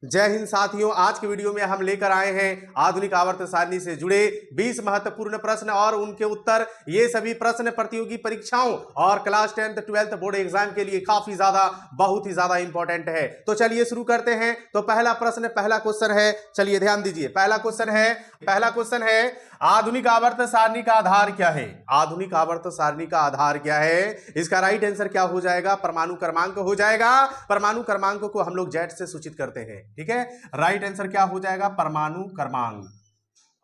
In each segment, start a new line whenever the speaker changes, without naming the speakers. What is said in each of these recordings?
जय हिंद साथियों, आज की वीडियो में हम लेकर आए हैं आधुनिक आवर्त सारणी से जुड़े 20 महत्वपूर्ण प्रश्न और उनके उत्तर। ये सभी प्रश्न प्रतियोगी परीक्षाओं और class 10th 12th board exam के लिए काफी ज्यादा बहुत ही ज्यादा इंपॉर्टेंट है। तो चलिए शुरू करते हैं। तो पहला प्रश्न, पहला क्वेश्चन है, चलिए ध्यान दीजिए। पहला क्वेश्चन है आधुनिक आवर्त सारणी का आधार क्या है? आधुनिक आवर्त सारणी का आधार क्या है? इसका राइट आंसर क्या हो जाएगा? परमाणु क्रमांक हो जाएगा। परमाणु क्रमांक को हम लोग जेड से सूचित करते हैं, ठीक है। राइट आंसर क्या हो जाएगा? परमाणु क्रमांक,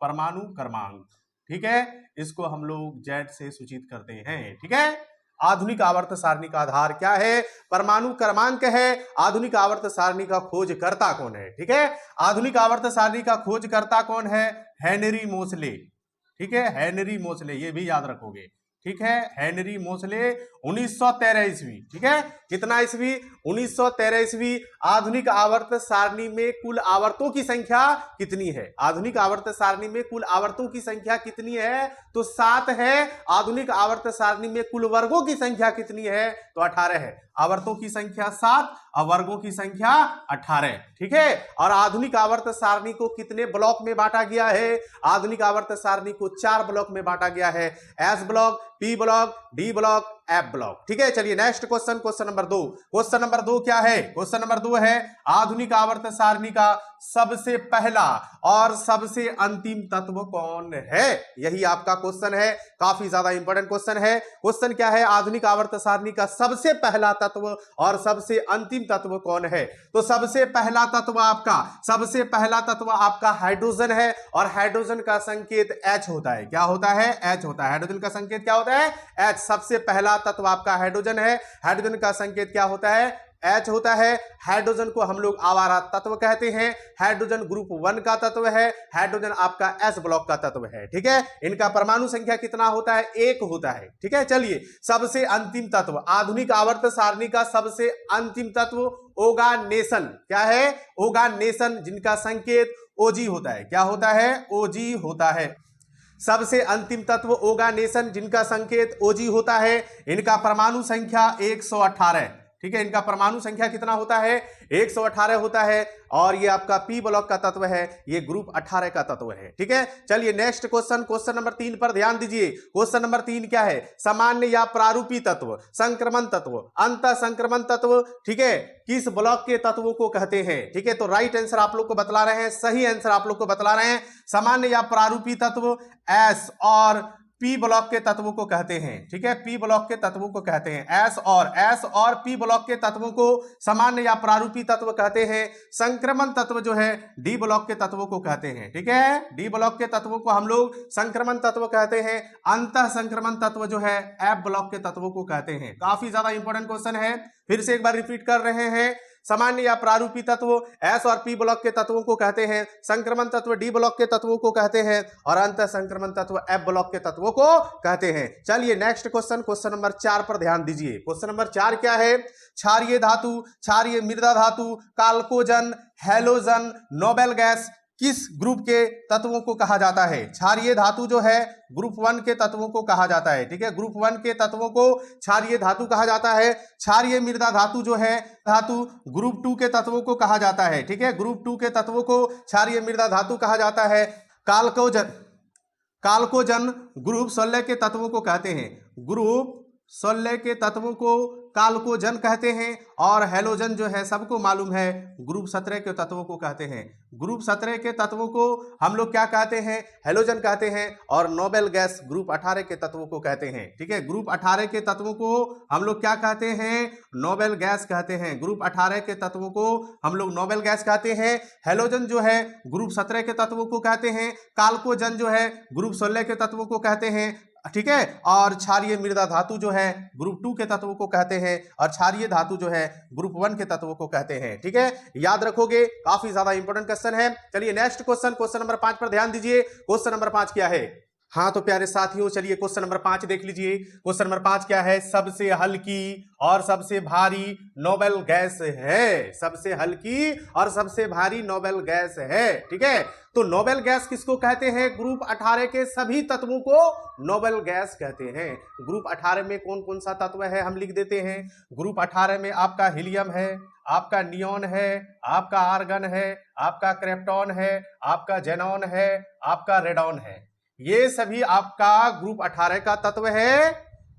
परमाणु क्रमांक, ठीक है। इसको हम लोग जेड से सूचित करते हैं, ठीक है। आधुनिक आवर्त सारणी का आधार क्या है? परमाणु क्रमांक है। आधुनिक आवर्त सारणी का खोजकर्ता कौन है? ठीक है, आधुनिक आवर्त सारणी का खोजकर्ता कौन है? हेनरी मोसले, ठीक है, हेनरी मोसले, ये भी याद रखोगे, ठीक है। हेनरी मोसले 1913 ईस्वी, ठीक है। कितना ईस्वी? 1913 ईस्वी। आधुनिक आवर्त सारणी में कुल आवर्तों की संख्या कितनी है? आधुनिक आवर्त सारणी में कुल आवर्तों की संख्या कितनी है? तो 7 है। आधुनिक आवर्त सारणी में कुल वर्गों की संख्या कितनी है? तो 18 है। आवर्तों की संख्या 7 और वर्गों की संख्या 18, ठीक है। और आधुनिक आवर्त सारणी को कितने ब्लॉक में बांटा गया है? आधुनिक आवर्त सारणी को 4 ब्लॉक में बांटा गया है। S block, P block, D block, F block, ठीक है। चलिए next question, question number 2। Question number 2 क्या है? क्वेश्चन नंबर 2 है आधुनिक आवर्त सारणी का सबसे पहला और सबसे अंतिम तत्व कौन है? यही आपका क्वेश्चन है, काफी ज्यादा इंपॉर्टेंट क्वेश्चन है। क्वेश्चन क्या है? आधुनिक आवर्त सारणी का सबसे पहला तत्व और सबसे अंतिम तत्व कौन है? तो सबसे पहला तत्व आपका हाइड्रोजन है और हाइड्रोजन का संकेत H होता है। क्या होता है? H होता है। हाइड्रोजन का संकेत क्या होता है? H। सबसे पहला तत्व आपका हाइड्रोजन है। हाइड्रोजन का संकेत क्या होता है? H होता है। हाइड्रोजन को हम लोग आवारा तत्व कहते हैं। हाइड्रोजन ग्रुप 1 का तत्व है। हाइड्रोजन आपका S ब्लॉक का तत्व है, ठीक है। इनका परमाणु संख्या कितना होता है? 1 होता है, ठीक है। चलिए सबसे अंतिम तत्व, आधुनिक आवर्त सारणी का सबसे अंतिम तत्व ओगानेशन। क्या है? ओगानेशन, जिनका संकेत OG होता है। क्या होता है? OG होता है। सबसे अंतिम तत्व ओगानेशन, जिनका संकेत OG होता है। इनका परमाणु संख्या 118, ठीक है। इनका परमाणु संख्या कितना होता है? 118 होता है। और ये आपका पी ब्लॉक का तत्व है, ये ग्रुप 18 का तत्व है, ठीक है। चलिए नेक्स्ट क्वेश्चन, क्वेश्चन नंबर 3 पर ध्यान दीजिए। क्वेश्चन नंबर 3 क्या है? सामान्य या प्रारूपी तत्व, संक्रमण तत्व, अंत संक्रमण तत्व, ठीक है, किस ब्लॉक के तत्वों को कहते हैं? ठीक है, तो राइट आंसर आप लोग को बतला रहे हैं, सही आंसर आप लोग को बतला रहे हैं। सामान्य या प्रारूपी तत्व एस और पी ब्लॉक के तत्वों को कहते हैं, ठीक है। पी ब्लॉक के तत्वों को कहते हैं एस और पी ब्लॉक के तत्वों को सामान्य या प्रारूपी तत्व कहते हैं। संक्रमण तत्व जो है डी ब्लॉक के तत्वों को कहते हैं, ठीक है। डी ब्लॉक के तत्वों को हम लोग संक्रमण तत्व कहते हैं। अंतः संक्रमण तत्व जो है एफ ब्लॉक के तत्वों को कहते हैं। काफी ज्यादा इंपॉर्टेंट क्वेश्चन है, फिर से एक बार रिपीट कर रहे हैं। सामान्य या प्रारूपी तत्व एस और पी ब्लॉक के तत्वों को कहते हैं। संक्रमण तत्व डी ब्लॉक के तत्वों को कहते हैं और अंतः संक्रमण तत्व एफ ब्लॉक के तत्वों को कहते हैं। चलिए नेक्स्ट क्वेश्चन, क्वेश्चन नंबर 4 पर ध्यान दीजिए। क्वेश्चन नंबर 4 क्या है? क्षारीय धातु, क्षारीय मृदा धातु, काल्कोजन, हैलोजन, नोबेल गैस किस ग्रुप के तत्वों को कहा जाता है? क्षारीय धातु जो है ग्रुप 1 के तत्वों को कहा जाता है, ठीक है। ग्रुप 1 के तत्वों को क्षारीय धातु कहा जाता है। क्षारीय मृदा धातु जो है धातु ग्रुप 2 के तत्वों को कहा जाता है, ठीक है। ग्रुप 2 के तत्वों को क्षारीय मृदा धातु कहा जाता है। काल्कोजन ग्रुप 16 के तत्वों को कहते हैं। ग्रुप 16 के तत्वों को काल्कोजन कहते हैं। और हैलोजन जो है सबको मालूम है ग्रुप 17 के तत्वों को कहते हैं। ग्रुप 17 के तत्वों को हम लोग क्या कहते हैं? हैलोजन कहते हैं। और नोबेल गैस ग्रुप 18 के तत्वों को कहते हैं, ठीक है। ग्रुप 18 के तत्वों को हम लोग क्या कहते हैं? नोबेल गैस कहते हैं। ग्रुप 18 के तत्वों को हम लोग नोबेल गैस कहते हैं। हैलोजन जो है ग्रुप 17 के तत्वों को कहते हैं। काल्कोजन जो है ग्रुप 16 के तत्वों को कहते हैं, ठीक है। और क्षारीय मृदा धातु जो है ग्रुप 2 के तत्वों को कहते हैं और क्षारीय धातु जो है ग्रुप 1 के तत्वों को कहते हैं, ठीक है। याद रखोगे, काफी ज्यादा इंपॉर्टेंट क्वेश्चन है। चलिए नेक्स्ट क्वेश्चन, क्वेश्चन नंबर 5 पर ध्यान दीजिए। क्वेश्चन नंबर 5 क्या है? हाँ तो प्यारे साथियों, चलिए क्वेश्चन नंबर 5 देख लीजिए। क्वेश्चन नंबर 5 क्या है? सबसे हल्की और सबसे भारी नोबेल गैस है। सबसे हल्की और सबसे भारी नोबेल गैस है, ठीक है। तो नोबेल गैस किसको कहते हैं? ग्रुप 18 के सभी तत्वों को नोबेल गैस कहते हैं। ग्रुप 18 में कौन कौन सा तत्व है हम लिख देते हैं। ग्रुप 18 में आपका हीलियम है, आपका नियोन है, आपका आर्गन है, आपका क्रिप्टॉन है, आपका जेनॉन है, आपका रेडॉन है। ये सभी आपका ग्रुप 18 का तत्व है।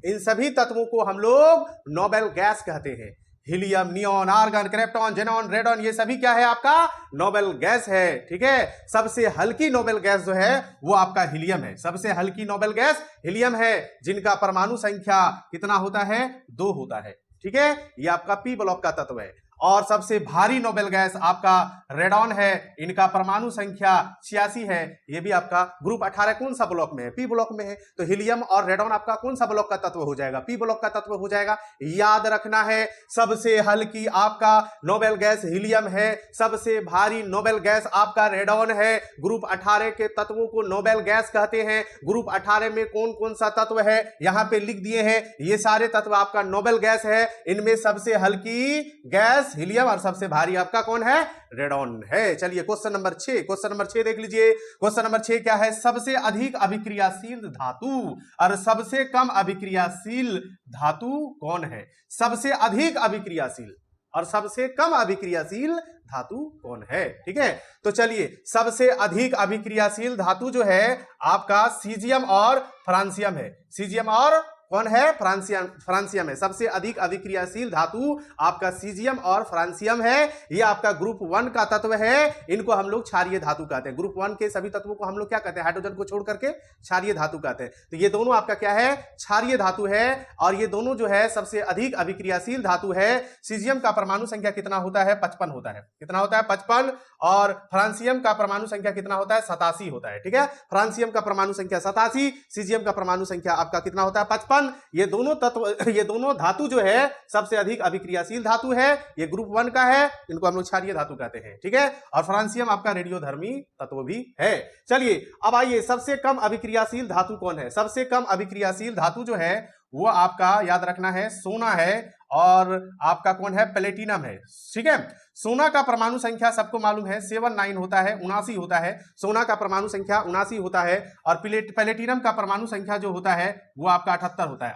इन सभी तत्वों को हम लोग नोबेल गैस कहते हैं। Helium, neon, argon, krypton, xenon, radon, ये सभी क्या है आपका नोबेल गैस है। ठीक है, सबसे हल्की नोबेल गैस जो है वो आपका हीलियम है। सबसे हल्की नोबेल गैस हीलियम है, जिनका परमाणु संख्या कितना होता है 2 होता है। ठीक है, ये आपका पी ब्लॉक का तत्व है। और सबसे भारी नोबेल गैस आपका रेडॉन है, इनका परमाणु संख्या 86 है। ये भी आपका ग्रुप 18 कौन सा ब्लॉक में है? पी ब्लॉक में है। तो हीलियम और रेडॉन आपका कौन सा ब्लॉक का तत्व हो जाएगा? पी ब्लॉक का तत्व हो जाएगा। याद रखना है, सबसे हल्की आपका नोबेल गैस हीलियम है, सबसे भारी नोबेल गैस आपका रेडॉन है। ग्रुप 18 के तत्वों को नोबेल गैस कहते हैं। ग्रुप 18 में कौन कौन सा तत्व है यहां पे लिख दिए हैं, ये सारे तत्व आपका नोबेल गैस है। इनमें सबसे हल्की गैस हीलियम और सबसे भारी आपका कौन है? रेडॉन है। चलिए क्वेश्चन नंबर 6, क्वेश्चन नंबर 6 देख लीजिए। क्वेश्चन नंबर 6 क्या है? सबसे अधिक अभिक्रियाशील धातु और सबसे कम अभिक्रियाशील धातु कौन है? सबसे अधिक अभिक्रियाशील और सबसे कम अभिक्रियाशील धातु कौन है? ठीक है, तो चलिए सबसे अधिक अभिक्रियाशील धातु जो है आपका सीजियम और फ्रांसियम है। सीजियम और कौन है? फ्रांसियम है। सबसे अधिक अभिक्रियाशील धातु आपका सीजियम और फ्रांसियम है। ये आपका ग्रुप 1 का तत्व है। इनको हम लोग क्षारीय धातु कहते हैं। ग्रुप 1 के सभी तत्वों को हम लोग क्या कहते हैं? हाइड्रोजन को छोड़ करके क्षारीय धातु कहते हैं। तो ये दोनों आपका क्या है? क्षारीय धातु है। और ये दोनों जो है सबसे अधिक अभिक्रियाशील धातु है। सीजियम का परमाणु संख्या कितना होता है? 55 होता है। कितना होता है? 55। और फ्रांसियम का परमाणु संख्या कितना होता है? 87 होता है। ठीक है, फ्रांसियम का परमाणु संख्या 87, सीजियम का परमाणु संख्या आपका कितना होता है? 55। ये दोनों तत्व, ये दोनों धातु जो है सबसे अधिक अभिक्रियाशील धातु है। ये ग्रुप 1 का है, इनको हम लोग क्षारीय धातु कहते हैं। ठीक है, और फ्रांसियम आपका रेडियोधर्मी तत्व भी है। चलिए अब आइए, सबसे कम अभिक्रियाशील धातु कौन है? सबसे कम अभिक्रियाशील धातु जो है वो आपका याद रखना है सोना है, और आपका कौन है? प्लेटिनम है। ठीक है, सोना का परमाणु संख्या सबको मालूम है 79 होता है, 79 होता है। सोना का परमाणु संख्या 79 होता है। और प्लेटिनम का परमाणु संख्या जो होता है वो आपका 78 होता है।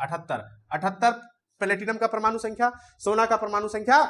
78 प्लेटिनम का परमाणु संख्या, सोना का परमाणु संख्या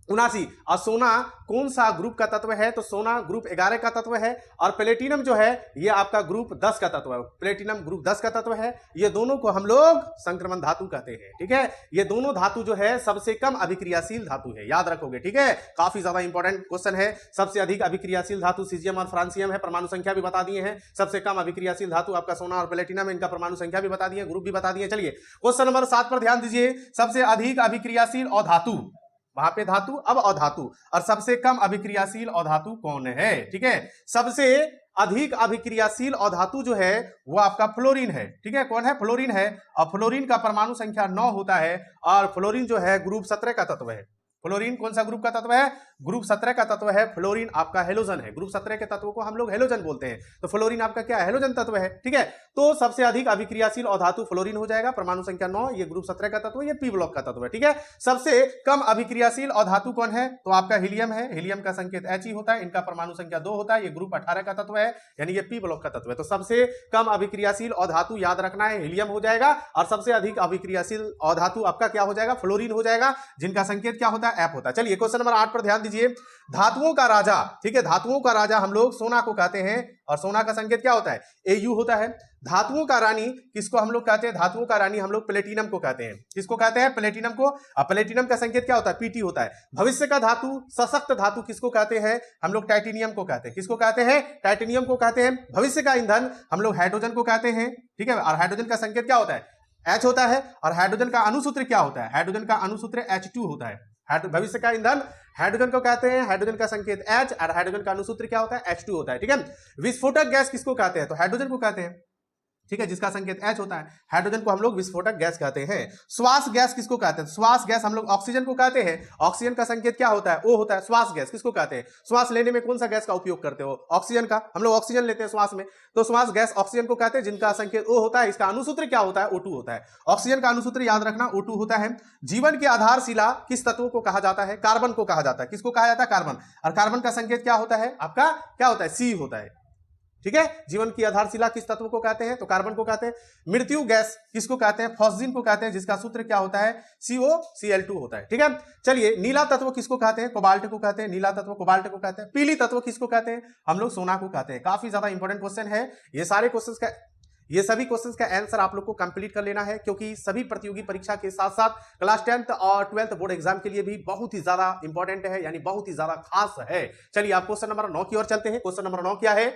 79। और सोना कौन सा ग्रुप का तत्व है? तो सोना ग्रुप 11 का तत्व है। और प्लेटिनम जो है ये आपका ग्रुप 10 का तत्व है। प्लेटिनम ग्रुप 10 का तत्व है। ये दोनों को हम लोग संक्रमण धातु कहते हैं। ठीक है, ये दोनों धातु जो है सबसे कम अभिक्रियाशील धातु है, याद रखोगे। ठीक है, काफी ज्यादा इंपॉर्टेंट क्वेश्चन है। सबसे अधिक अभिक्रियाशील धातु सीजियम और फ्रांसियम है, परमाणु संख्या भी बता दिए हैं। सबसे कम अभिक्रियाशील धातु आपका सोना और प्लेटिनम, इनका परमाणु संख्या भी बता दिए, ग्रुप भी बता दिए। चलिए क्वेश्चन नंबर 7 पर ध्यान दीजिए। सबसे अधिक अभिक्रियाशील अधातु, वहां पे धातु, अब अधातु, और सबसे कम अभिक्रियाशील अधातु कौन है? ठीक है, सबसे अधिक अभिक्रियाशील अधातु जो है वो आपका फ्लोरीन है। ठीक है, कौन है? फ्लोरीन है। और फ्लोरीन का परमाणु संख्या 9 होता है। और फ्लोरीन जो है ग्रुप 17 का तत्व है। फ्लोरीन कौन सा ग्रुप का तत्व है? ग्रुप 17 का तत्व है। फ्लोरीन आपका हेलोजन है। ग्रुप 17 के तत्वों को हम लोग हेलोजन बोलते हैं। तो फ्लोरीन आपका क्या है? हेलोजन तत्व है। ठीक है, तो सबसे अधिक अभिक्रियाशील अधातु फ्लोरीन हो जाएगा, परमाणु संख्या 9। ये ग्रुप 17 का तत्व, ये पी ब्लॉक का तत्व है। ठीक है, सबसे कम अभिक्रियाशील अधातु कौन है? तो आपका हीलियम है। हीलियम का संकेत He होता है, इनका परमाणु संख्या 2 होता है। ये ग्रुप 18 का तत्व है, यानी ये पी ब्लॉक का तत्व है। तो सबसे कम अभिक्रियाशील अधातु याद रखना है हीलियम हो जाएगा। और सबसे अधिक अभिक्रियाशील अधातु आपका क्या हो जाएगा? फ्लोरीन हो जाएगा, जिनका संकेत क्या होता है? F होता है। चलिए क्वेश्चन नंबर 8 पर ध्यान दीजिए। धातुओं का राजा, ठीक है, धातुओं का राजा हम लोग सोना को कहते हैं। और सोना का संकेत क्या होता है? Au होता है। धातुओं का रानी किसको हम लोग कहते हैं? धातुओं का रानी हम लोग प्लेटिनम को कहते हैं। किसको कहते हैं? प्लेटिनम को। और प्लेटिनम का संकेत क्या होता है? Pt होता है। भविष्य का धातु, सशक्त धातु किसको कहते हैं? हम लोग टाइटेनियम को कहते हैं। किसको कहते हैं? टाइटेनियम को कहते हैं। भविष्य का ईंधन हम लोग हाइड्रोजन को कहते हैं। ठीक है, और हाइड्रोजन का संकेत क्या होता है? H होता है। और हाइड्रोजन का अणुसूत्र क्या होता है? हाइड्रोजन का अणुसूत्र H2 होता है। भविष्य का ईंधन हाइड्रोजन को कहते हैं। हाइड्रोजन का संकेत H, और हाइड्रोजन का अणुसूत्र क्या होता है? H2 होता है। ठीक है, विस्फोटक गैस किसको कहते हैं? तो हाइड्रोजन को कहते हैं। ठीक है, जिसका संकेत H होता है। हाइड्रोजन को हम लोग विस्फोटक गैस कहते हैं। श्वास गैस किसको कहते हैं? श्वास गैस हम लोग ऑक्सीजन को कहते हैं। ऑक्सीजन का संकेत क्या होता है? O होता है। श्वास गैस किसको कहते हैं? श्वास लेने में कौन सा गैस का उपयोग करते हो? ऑक्सीजन का। हम लोग ऑक्सीजन लेते हैं श्वास में, तो श्वास गैस ऑक्सीजन को कहते हैं, जिनका संकेत O होता है। इसका अणुसूत्र क्या होता है? O2 होता है। ऑक्सीजन का अणुसूत्र याद रखना O2 होता है। जीवन की आधारशिला किस तत्व को कहा जाता है? कार्बन को कहा जाता है। किसको कहा जाता है? कार्बन। और कार्बन का संकेत क्या होता है? आपका क्या होता है? C होता है। ठीक है। जीवन की आधारशिला किस तत्व को कहते हैं? तो कार्बन को कहते हैं। मृत्यु गैस किसको कहते हैं? फॉस्फिन को कहते हैं, जिसका सूत्र क्या होता है? COCl2 होता है, ठीक है। चलिए, नीला तत्व किसको कहते हैं? कोबाल्ट को कहते हैं। नीला तत्व कोबाल्ट को कहते हैं। पीली तत्व किसको कहते हैं? हम लोग सोना को कहते हैं। काफी ज्यादा इंपॉर्टेंट क्वेश्चन है। ये सभी क्वेश्चंस का आंसर आप लोग को कंप्लीट कर लेना है, क्योंकि सभी प्रतियोगी परीक्षा के साथ साथ क्लास 10th और 12th बोर्ड एग्जाम के लिए भी बहुत ही ज्यादा इंपॉर्टेंट है, यानी बहुत ही ज्यादा खास है। चलिए, आप क्वेश्चन नंबर 9 की ओर चलते हैं। क्वेश्चन नंबर 9 क्या है?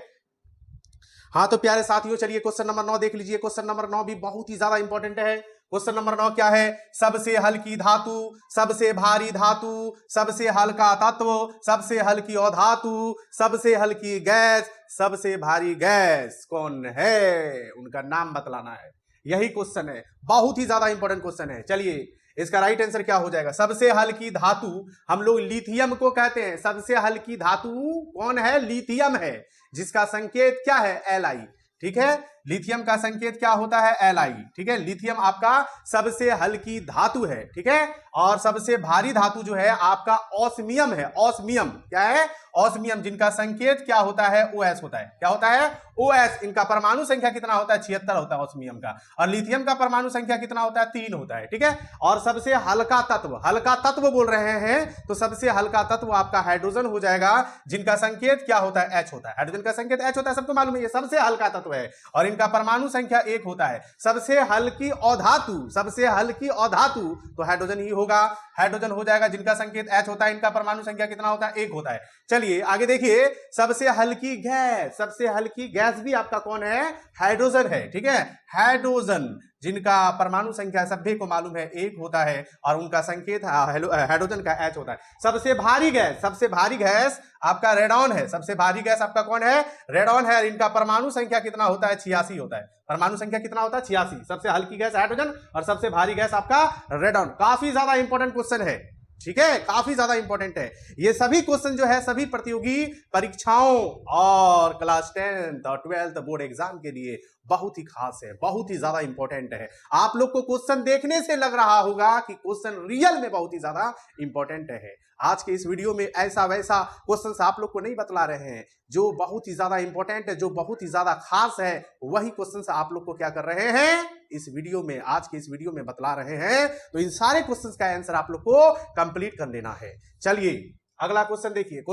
हाँ तो प्यारे साथियों, चलिए क्वेश्चन नंबर 9 देख लीजिए। क्वेश्चन नंबर 9 भी बहुत ही ज्यादा इंपॉर्टेंट है। क्वेश्चन नंबर 9 क्या है? सबसे हल्की धातु, सबसे भारी धातु, सबसे हल्का तत्व, सबसे हल्की अधातु, सबसे हल्की गैस, सबसे भारी गैस कौन है? उनका नाम बतलाना है। यही क्वेश्चन है, बहुत ही ज्यादा इंपॉर्टेंट क्वेश्चन है। चलिए, इसका राइट आंसर क्या हो जाएगा? सबसे हल्की धातु हम लोग लिथियम को कहते हैं। सबसे हल्की धातु कौन है? लिथियम है, जिसका संकेत क्या है? Li, ठीक है। लिथियम का संकेत क्या होता है? Li, ठीक है। लिथियम आपका सबसे हल्की धातु है, ठीक है। और सबसे भारी धातु जो है आपका ऑस्मियम है। ऑस्मियम क्या है? ऑस्मियम, जिनका संकेत क्या होता है? OS होता है। क्या होता है? OS। इनका परमाणु संख्या कितना होता है? 76 होता है ऑस्मियम का। और लिथियम का परमाणु संख्या कितना होता है? 3 होता है, ठीक है। और सबसे हल्का तत्व, हल्का तत्व बोल रहे हैं तो सबसे हल्का तत्व आपका हाइड्रोजन हो जाएगा, जिनका संकेत क्या होता है? H होता है। हाइड्रोजन का संकेत H होता है, सबको मालूम है, ये सबसे हल्का तत्व है। और इनका परमाणु संख्या 1 होता है। सबसे हल्की अधातु, सबसे हल्की अधातु तो हाइड्रोजन ही होगा। हाइड्रोजन हो जाएगा, जिनका संकेत H होता है। इनका परमाणु संख्या कितना होता है? 1 होता है। चलिए आगे देखिए, सबसे हल्की गैस, सबसे हल्की गैस भी आपका कौन है? हाइड्रोजन है, ठीक है। हाइड्रोजन, जिनका परमाणु संख्या सभी को मालूम है 1 होता है, और उनका संकेत हाइड्रोजन का H होता है। सबसे भारी गैस, सबसे भारी गैस आपका रेडॉन है। सबसे भारी गैस आपका कौन है? रेडॉन है। इनका परमाणु संख्या कितना होता है? 86 होता है। परमाणु संख्या कितना होता है? 86। सबसे हल्की गैस हाइड्रोजन और सबसे भारी गैस आपका रेडॉन। काफी ज्यादा इंपॉर्टेंट क्वेश्चन है, ठीक है, काफी ज्यादा इंपॉर्टेंट है। ये सभी क्वेश्चन जो है सभी प्रतियोगी परीक्षाओं और क्लास 10th और 12th बोर्ड एग्जाम के लिए बहुत ही खास है, बहुत ही ज्यादा इंपॉर्टेंट है। आप लोग को क्वेश्चन देखने से लग रहा होगा कि क्वेश्चन रियल में बहुत ही ज्यादा इंपॉर्टेंट है। आज के इस वीडियो में ऐसा वैसा क्वेश्चन आप लोग को नहीं बतला रहे हैं, जो बहुत ही ज्यादा इंपॉर्टेंट है, जो बहुत ही ज्यादा खास है, वही क्वेश्चन आप लोग को क्या कर रहे हैं? इस वीडियो में, आज के इस वीडियो में बतला रहे हैं। तो इन सारे क्वेश्चंस का आंसर आप लोग को कंप्लीट कर लेना है। चलिए अगला क्वेश्चन देखिए,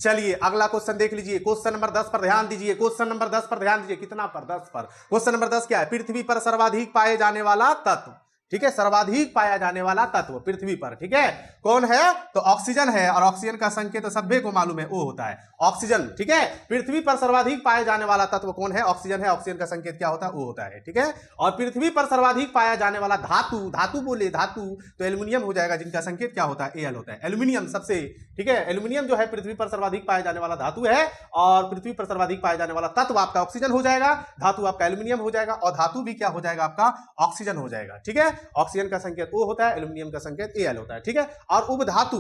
चलिए अगला क्वेश्चन देख लीजिए। क्वेश्चन नंबर 10 पर ध्यान दीजिए। क्वेश्चन नंबर 10 पर ध्यान दीजिए। कितना पर? 10 पर। क्वेश्चन नंबर 10 क्या है? पृथ्वी पर सर्वाधिक पाए जाने वाला तत्व, ठीक है, सर्वाधिक पाया जाने वाला तत्व पृथ्वी पर, ठीक है, कौन है? तो ऑक्सीजन है। और ऑक्सीजन का संकेत तो सभी को मालूम है, O होता है, ऑक्सीजन, ठीक है। पृथ्वी पर सर्वाधिक पाया जाने वाला तत्व कौन है? ऑक्सीजन है। ऑक्सीजन का संकेत क्या होता है? O होता है, ठीक है। और पृथ्वी पर सर्वाधिक पाया जाने वाला धातु, धातु बोले धातु तो एल्यूमिनियम हो जाएगा, जिनका संकेत क्या होता है? Al होता है। एल्यूमिनियम सबसे, ठीक है, एल्यूमिनियम जो है पृथ्वी पर सर्वाधिक पाया जाने वाला धातु है। और पृथ्वी पर सर्वाधिक पाया जाने वाला तत्व आपका ऑक्सीजन हो जाएगा, धातु आपका एल्यूमिनियम हो जाएगा, और धातु भी क्या हो जाएगा? आपका ऑक्सीजन हो जाएगा, ठीक है। ऑक्सीजन का संकेत O होता है, एल्यूमिनियम का संकेत Al होता है, ठीक है। और उपधातु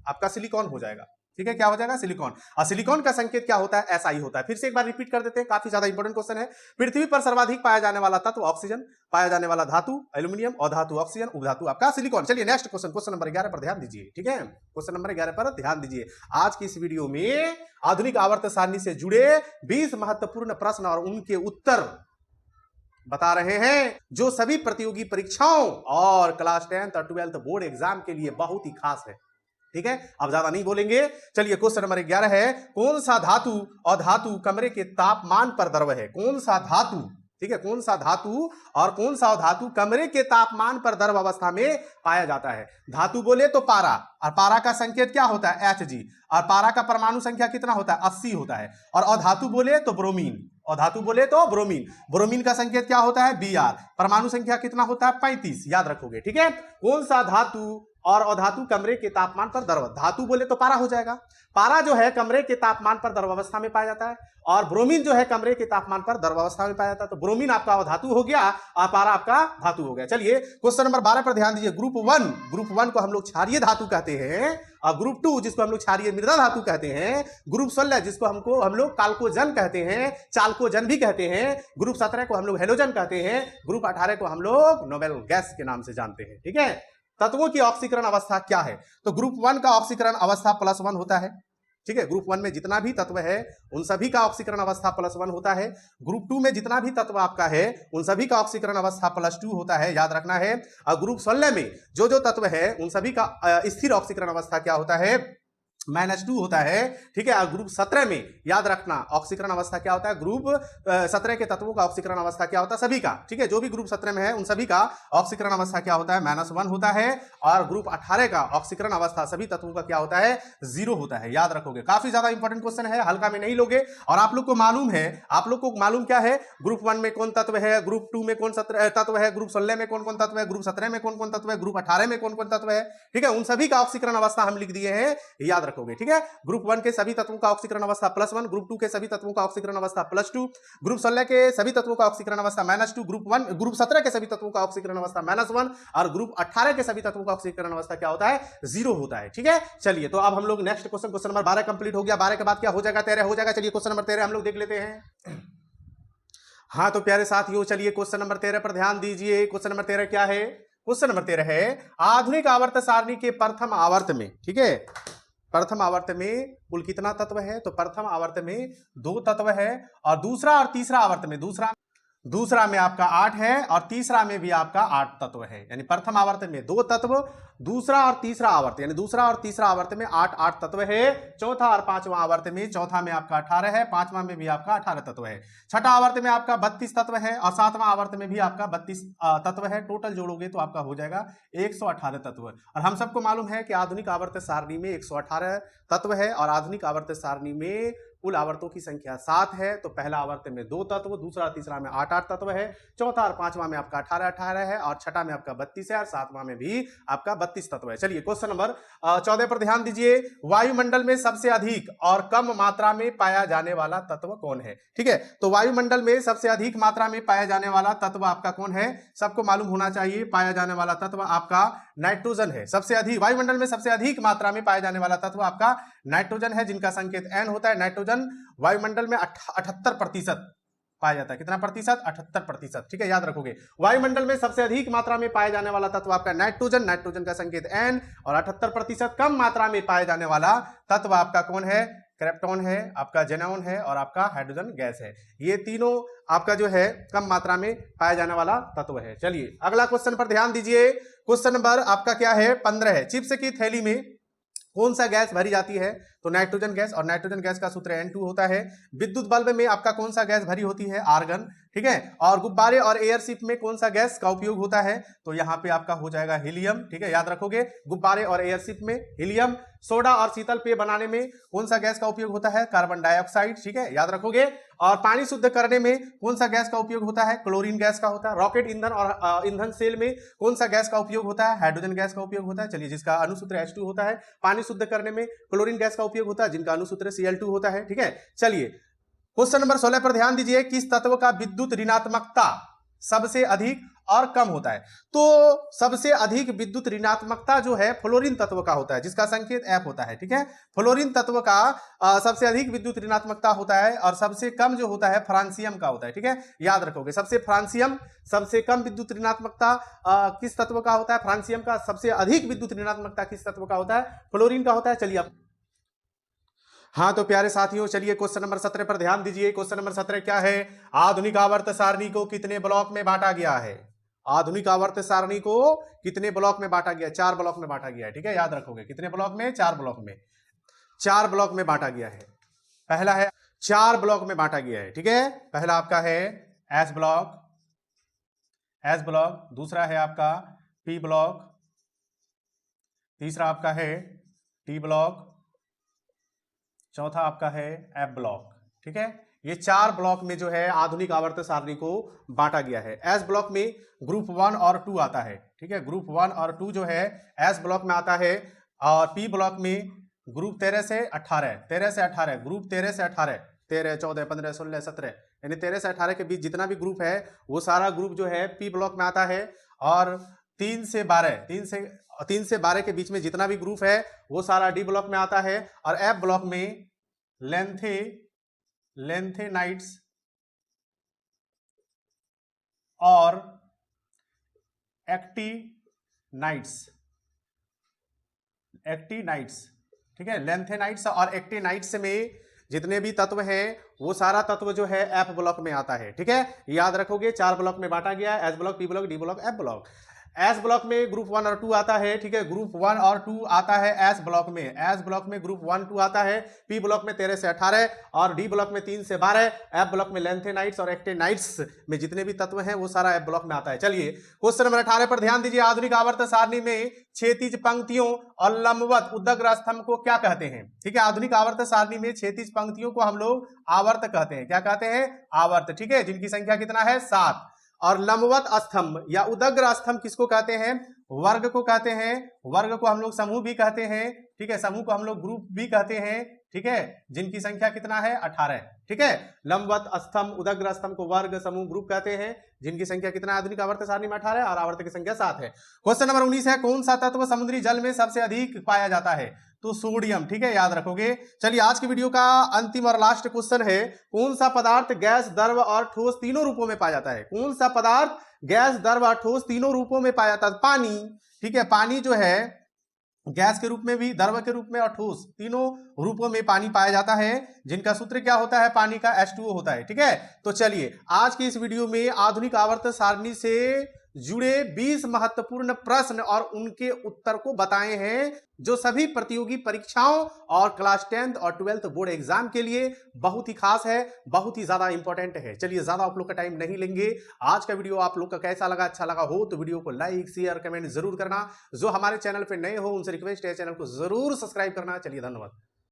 आपका सिलिकॉन हो जाएगा, ठीक है, क्या हो जाएगा? सिलिकॉन। और सिलिकॉन का संकेत क्या होता है? Si होता है। फिर से एक बार रिपीट कर देते हैं, काफी ज्यादा इंपॉर्टेंट क्वेश्चन है। पृथ्वी पर सर्वाधिक पाया जाने वाला तत्व ऑक्सीजन, पाया जाने वाला धातु एल्यूमिनियम, और धातु ऑक्सीजन, उपधातु आपका सिलिकॉन। चलिए नेक्स्ट क्वेश्चन, क्वेश्चन नंबर 11 पर ध्यान दीजिए, ठीक है। क्वेश्चन नंबर 11 पर ध्यान दीजिए। आज की इस वीडियो में आधुनिक आवर्त सारणी से जुड़े 20 महत्वपूर्ण प्रश्न और उनके उत्तर बता रहे हैं, जो सभी प्रतियोगी परीक्षाओं और क्लास 10th और 12th बोर्ड एग्जाम के लिए बहुत ही खास है, ठीक है। अब ज्यादा नहीं बोलेंगे। चलिए क्वेश्चन नंबर 11 है, कौन सा धातु और धातु कमरे के तापमान पर द्रव है? कौन सा धातु, ठीक है, कौन सा धातु और कौन सा धातु कमरे के तापमान पर द्रव अवस्था में पाया जाता है? धातु बोले तो पारा, और पारा का संकेत क्या होता है? Hg। और पारा का परमाणु संख्या कितना होता है? 80 होता है। और अधातु बोले तो ब्रोमीन, और धातु बोले तो ब्रोमीन, ब्रोमीन का संकेत क्या होता है? Br। परमाणु संख्या कितना होता है? 35, याद रखोगे, ठीक है। कौन सा धातु और अधातु कमरे के तापमान पर द्रव? धातु बोले तो पारा हो जाएगा। पारा जो है कमरे के तापमान पर द्रव अवस्था में पाया जाता है, और ब्रोमीन जो है कमरे के तापमान पर द्रव अवस्था में पाया जाता है। तो ब्रोमीन आपका धातु हो गया और पारा आपका धातु हो गया। चलिए क्वेश्चन नंबर 12 पर ध्यान दीजिए। ग्रुप 1 को हम लोग क्षारीय धातु कहते हैं, और ग्रुप 2 जिसको हम लोग क्षारीय मृदा धातु कहते हैं, ग्रुप 16 जिसको हम लोग काल्कोजन कहते हैं, चाल्कोजन भी कहते हैं, ग्रुप 17 को हम लोग हेलोजन कहते हैं, ग्रुप 18 को हम लोग नोबेल गैस के नाम से जानते हैं, ठीक है। तत्वों की ऑक्सीकरण अवस्था क्या है? तो ग्रुप 1 का ऑक्सीकरण अवस्था +1 होता है, ठीक है, ग्रुप 1 में जितना भी तत्व है उन सभी का ऑक्सीकरण अवस्था +1 होता है। ग्रुप 2 में जितना भी तत्व आपका है उन सभी का ऑक्सीकरण अवस्था +2 होता है, याद रखना है। और ग्रुप 16 में जो जो तत्व है उन सभी का स्थिर ऑक्सीकरण अवस्था क्या होता है, -2 होता है। ठीक है, और ग्रुप 17 में याद रखना ऑक्सीकरण अवस्था क्या होता है, ग्रुप 17 के तत्वों का ऑक्सीकरण अवस्था क्या होता है, सभी का, ठीक है, जो भी ग्रुप 17 में है उन सभी का ऑक्सीकरण अवस्था क्या होता है, -1 होता है। और ग्रुप 18 का ऑक्सीकरण अवस्था सभी तत्वों का क्या होता है, 0 होता है, याद रखोगे। काफी ज्यादा इंपॉर्टेंट क्वेश्चन है, हल्का में नहीं लोगे। और आप लोग को मालूम है, आप लोग को मालूम क्या है, ग्रुप 1 में कौन तत्व है, ग्रुप 2 में कौन तत्व है, ग्रुप 16 में कौन कौन तत्व है, ग्रुप 17 में कौन कौन तत्व है, ग्रुप 18 में कौन कौन तत्व है, ठीक है, उन सभी का ऑक्सीकरण अवस्था हम लिख दिए हैं, याद रखोगे। ठीक है, ग्रुप 1 के सभी तत्वों का ऑक्सीकरण अवस्था +1, ग्रुप 2 के सभी तत्वों का ऑक्सीकरण अवस्था +2, ग्रुप 16 के सभी तत्वों का ऑक्सीकरण अवस्था -2, ग्रुप 17 के सभी तत्वों का ऑक्सीकरण अवस्था -1 और ग्रुप 18 के सभी तत्वों का ऑक्सीकरण अवस्था क्या होता है, 0 होता है। ठीक है, चलिए तो अब हम लोग नेक्स्ट क्वेश्चन नंबर 12 कंप्लीट हो गया। 12 के बाद क्या हो जाएगा, 13 हो जाएगा। चलिए क्वेश्चन नंबर 13 हम लोग देख लेते हैं। हाँ तो प्यारे साथियों, चलिए क्वेश्चन नंबर 13 पर ध्यान दीजिए। क्वेश्चन नंबर 13 क्या है, क्वेश्चन नंबर 13 है आधुनिक आवर्त सारणी के प्रथम आवर्त में, ठीक है, प्रथम आवर्त में कुल कितना तत्व है, तो प्रथम आवर्त में 2 तत्व है और दूसरा और तीसरा आवर्त में दूसरा में आपका 8 है और तीसरा में भी आपका 8 तत्व है। यानी प्रथम आवर्त में 2 तत्व, दूसरा और तीसरा आवर्त यानी दूसरा और तीसरा आवर्त में 8 तत्व है। चौथा और पांचवा आवर्त में, चौथा में आपका 18 है, पांचवा में भी आपका 18 तत्व है। छठा आवर्त में आपका 32 तत्व है और सातवां आवर्त में भी आपका 32 तत्व है। टोटल जोड़ोगे तो आपका हो जाएगा 118 तत्व। और हम सबको मालूम है कि आधुनिक आवर्त सारणी में 118 तत्व है और आधुनिक आवर्त सारणी में कुल आवर्तों की संख्या 7 है। तो पहला आवर्त में 2 तत्व, दूसरा तीसरा में 8 तत्व है, चौथा और पांचवा में आपका 18 है और छठा में आपका 32 है और सातवां में भी आपका 32 तत्व है। चलिए क्वेश्चन नंबर 14 पर ध्यान दीजिए। वायुमंडल में सबसे अधिक और कम मात्रा में पाया जाने वाला तत्व कौन है? ठीक है, तो वायुमंडल में सबसे अधिक मात्रा में पाया जाने वाला तत्व आपका कौन है, सबको मालूम होना चाहिए। पाया जाने वाला तत्व आपका नाइट्रोजन है। सबसे अधिक वायुमंडल में सबसे अधिक मात्रा में पाया जाने वाला तत्व आपका नाइट्रोजन है, जिनका संकेत N होता है। नाइट्रोजन वायुमंडल में 78% पाया जाता है। कितना प्रतिशत? 78%। ठीक है, याद रखोगे। वायुमंडल में सबसे अधिक मात्रा में पाया जाने वाला तत्व आपका नाइट्रोजन, नाइट्रोजन का संकेत N और 78% कम मात्रा में पाया जाने वाला तत्व आपका कौन है? क्रिप्टॉन है, आपका जेनॉन है और आपका हाइड्रोजन गैस है। ये तीनों आपका जो है कम मात्रा में पाया जाने वाला तत्व है। चलिए अगला क्वेश्चन पर ध्यान दीजिए। क्वेश्चन नंबर आपका क्या है? 15 है। चिप्स की थैली में कौन सा गैस भरी जाती है? तो नाइट्रोजन गैस, और नाइट्रोजन गैस का सूत्र N2 होता है। विद्युत बल्ब में आपका कौन सा गैस भरी होती है? आर्गन। ठीक है, और गुब्बारे और एयरशिप में कौन सा गैस का उपयोग होता है? तो यहाँ पे आपका हो जाएगा हीलियम। ठीक है, याद रखोगे, गुब्बारे और एयरशिप में हीलियम। सोडा और शीतल पेय बनाने में कौन सा गैस का उपयोग होता है? Carbon dioxide. ठीक है, याद रखोगे। और पानी शुद्ध करने में कौन सा गैस का उपयोग होता है? क्लोरीन गैस का होता है। रॉकेट ईंधन और ईंधन सेल में कौन सा गैस का उपयोग होता है? हाइड्रोजन गैस का उपयोग होता है। चलिए, जिसका अणुसूत्र H2 होता है। पानी शुद्ध करने में क्लोरीन गैस का उपयोग होता है, जिनका अणुसूत्र Cl2 होता है। ठीक है, चलिए क्वेश्चन नंबर 16 पर ध्यान दीजिए। किस तत्व का विद्युत ऋणात्मकता सबसे अधिक और कम होता है? तो सबसे अधिक विद्युत ऋणात्मकता जो है फ्लोरीन तत्व का होता है, जिसका संकेत F होता है। ठीक है, फ्लोरीन तत्व का सबसे अधिक विद्युत ऋणात्मकता होता है और सबसे कम जो होता है फ्रांसियम का होता है। ठीक है, याद रखोगे। सबसे कम विद्युत ऋणात्मकता किस तत्व का होता है? फ्रांसियम का। सबसे अधिक विद्युत ऋणात्मकता किस तत्व का होता है? फ्लोरीन का होता है। चलिए अब हाँ तो प्यारे साथियों, चलिए क्वेश्चन नंबर 17 पर ध्यान दीजिए। क्वेश्चन नंबर 17 क्या है? आधुनिक आवर्त सारणी को कितने ब्लॉक में बांटा गया है? आधुनिक आवर्त सारणी को कितने ब्लॉक में बांटा गया है? 4 ब्लॉक में बांटा गया है। ठीक है, याद रखोगे। कितने ब्लॉक में? 4 ब्लॉक में। 4 ब्लॉक में बांटा गया है। पहला है 4 ब्लॉक में बांटा गया है। ठीक है, पहला आपका है एस ब्लॉक, दूसरा है आपका पी ब्लॉक, तीसरा आपका है टी ब्लॉक, चौथा आपका है एफ ब्लॉक। ठीक है, ये 4 ब्लॉक में जो है आधुनिक आवर्त सारणी को बांटा गया है। एस ब्लॉक में ग्रुप 1 और 2 आता है। ठीक है, ग्रुप 1 और 2 जो है एस ब्लॉक में आता है। और पी ब्लॉक में ग्रुप 13 से 18, ग्रुप 13 से 18, 13, 14, 15, 16, 17 यानी 13 से 18 के बीच जितना भी ग्रुप है वो सारा ग्रुप जो है पी ब्लॉक में आता है। और 3 से 12 के बीच में जितना भी ग्रुप है वो सारा डी ब्लॉक में आता है। और एफ ब्लॉक में लेंथेनाइट्स और एक्टिनाइट्स ठीक है, लैंथेनाइट्स और एक्टिनाइट्स में जितने भी तत्व हैं वो सारा तत्व जो है एफ ब्लॉक में आता है। ठीक है, याद रखोगे 4 ब्लॉक में बांटा गया है, S block, P block, D block, F block. S block में ग्रुप 1 और 2 आता है। ठीक है, ग्रुप 1 और 2 आता है एस ब्लॉक में। एस ब्लॉक में ग्रुप 1 2 आता है, पी ब्लॉक में 13 से 18 और डी ब्लॉक में 3 से 12। एफ ब्लॉक में लैंथेनाइट्स और एक्टिनाइट्स में जितने भी तत्व हैं वो सारा एफ ब्लॉक में आता है। चलिए क्वेश्चन नंबर 18 पर ध्यान दीजिए। आधुनिक आवर्त सारणी में क्षैतिज पंक्तियों और लंबवत उदग्र स्तंभ को क्या कहते हैं? ठीक है, आधुनिक आवर्त सारणी में क्षैतिज पंक्तियों को हम लोग आवर्त कहते हैं। क्या कहते हैं? आवर्त। ठीक है, जिनकी संख्या कितना है? 7। और लंबवत स्तंभ या उदग्र स्तंभ किसको कहते हैं? वर्ग को कहते हैं। वर्ग को हम लोग समूह भी कहते हैं। ठीक है, समूह को हम लोग ग्रुप भी कहते हैं। ठीक है, जिनकी संख्या कितना है? 18। ठीक है, लंबवत स्तंभ, उदग्र स्तंभ को वर्ग, समूह, ग्रुप कहते हैं, जिनकी संख्या कितना है आधुनिक आवर्त सारणी में? 18 और आवर्त की संख्या 7 है। क्वेश्चन नंबर 19 है, कौन सा तत्व समुद्री जल में सबसे अधिक पाया जाता है? तो सोडियम। ठीक है, याद रखोगे। चलिए आज की वीडियो का अंतिम और लास्ट क्वेश्चन है, कौन सा पदार्थ गैस, द्रव और ठोस तीनों रूपों में पाया जाता है? कौन सा पदार्थ गैस, द्रव और ठोस तीनों रूपों में पाया जाता है? पानी। ठीक है, पानी जो है गैस के रूप में भी, द्रव के रूप में और ठोस तीनों रूपों में पानी पाया जाता है, जिनका सूत्र क्या होता है? पानी का H2O होता है। ठीक है, तो चलिए आज की इस वीडियो में आधुनिक आवर्त सारणी से जुड़े 20 महत्वपूर्ण प्रश्न और उनके उत्तर को बताए हैं, जो सभी प्रतियोगी परीक्षाओं और क्लास 10th और 12th बोर्ड एग्जाम के लिए बहुत ही खास है, बहुत ही ज्यादा इंपॉर्टेंट है। चलिए ज्यादा आप लोग का टाइम नहीं लेंगे। आज का वीडियो आप लोग का कैसा लगा? अच्छा लगा हो तो वीडियो को लाइक, शेयर, कमेंट जरूर करना। जो हमारे चैनल पे नए हो उनसे रिक्वेस्ट है चैनल को जरूर सब्सक्राइब करना। चलिए धन्यवाद।